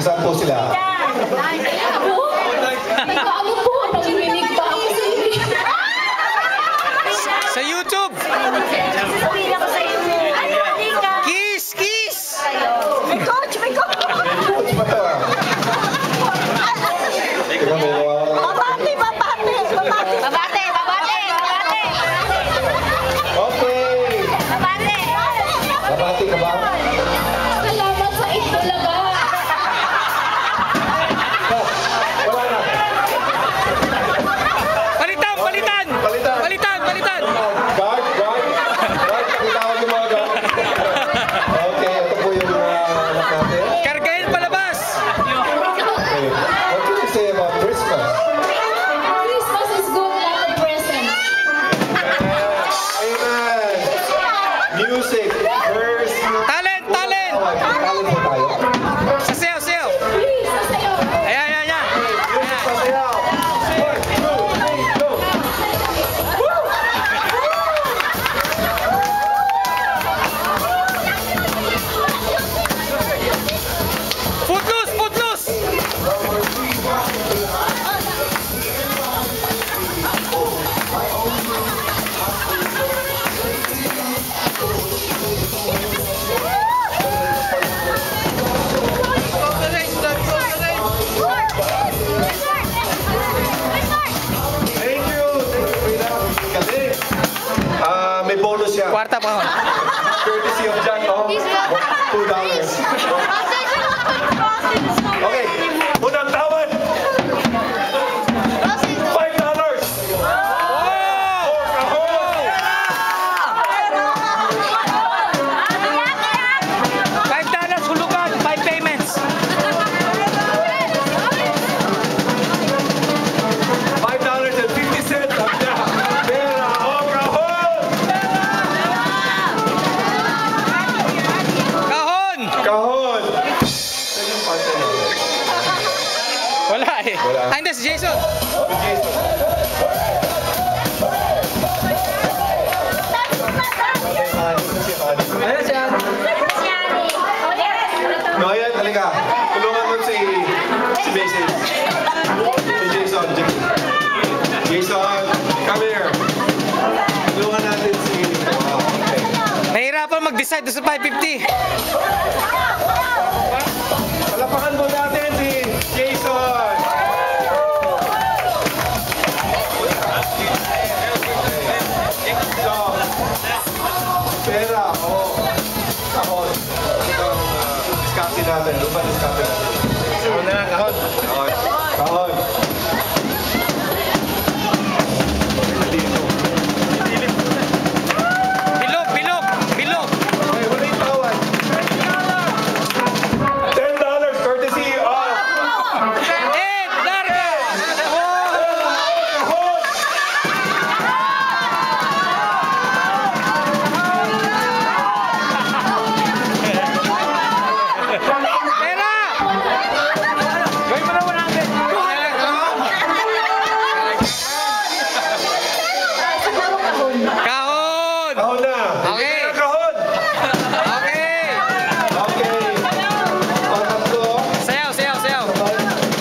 Saan po sila? Sa YouTube! Kiss! Kiss! May coach! May coach! Coach pa to ah. Teka, may nawawala. Babate! Babate! Babate! Babate! Babate! Babate! Okay! Babate! Babati ka ba? Salamat sa Itbulaga! Wala na. Palitan! Palitan! Palitan. Palitan! Palitan! Guard, guard. Guard, pakitawag yung mga guard. Okay, ito po yung anak natin. Kargahin palabas! Okay. What can you say about Christmas? Christmas is good like a present. Amen. Music. First. Talent! Talent! Talent po tayo. Sasayaw! Sayaw! Please, sasayaw. Ayan! Ayan! Ayan! Music sasayaw. 1, 2, 3, go. Footloose! Footloose! Thank you. Galing. May bonus siya. Kwarta pa ako. Courtesy of John, no? $2. Okay. Unang tawad. $5. $5 hulugan, 5 payments. $5.50. Pera, Oklahoma. Kahon! Kahon. Saan yung partner natin? Wala eh. Wala. Ah, hindi, si Jason. Ayan siya. Noyan, halika. Tulungan mo si Mason. Si Jason. Jason, come here. Tulungan natin si... Okay. Nahirapan mag-decide sa 550. Palapakan mo natin si Jason. So, pera, kahon. Ito ang discount natin. Ano ba discount natin? Kahon na, kahon. Kahon. Kahon. Bilog, bilog, bilog. Okay, wala yung tawad. $10 courtesy of... Ed Larga! Pera! Gawin mo na 100. Kahon! Kahon na. Okay. Kahon. Okay. Okay. Pangatlo. Sayaw, sayaw, sayaw.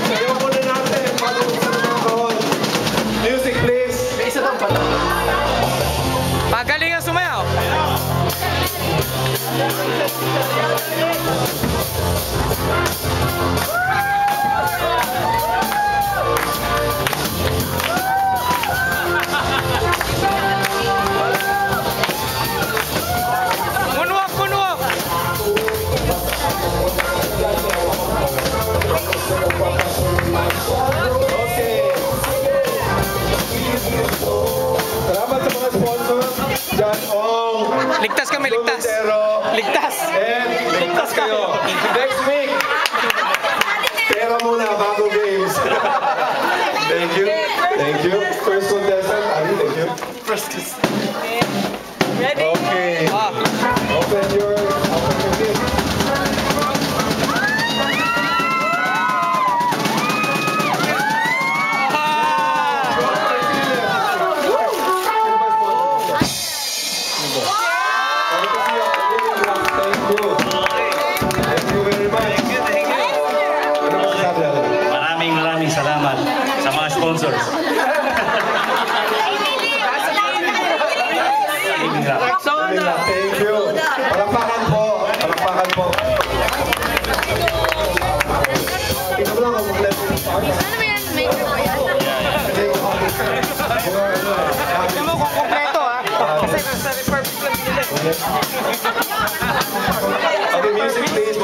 Sayaw muna natin. Bago buksan ang mga kahon. Music, please. Pagaling ang sumayaw. Moonwalk, moonwalk. Okay. Salamat sa mga sponsors. John Ong. Ligtas kami, ligtas. Montero. Ligtas. And ligtas kayo. Next week. Pera muna bago games. Thank you. Thank you. First contestant. Ali, thank you. Okay. Ah. Open your gift. Thank you very much. yours. Thank you. Palakpakan po. Palakpakan po. Ito lang ang mag-left. Tignan mo kung kompleto ha. Kasi nasa perfect lang nila. Okay, music please.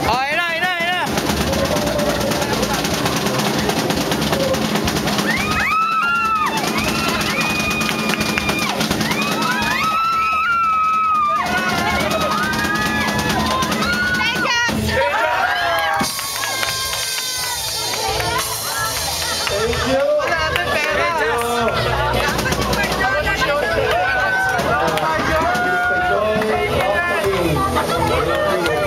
Oh, ayun na, ayun na, ayun na. Thank you. Wala natin pera. Enjoy of the game.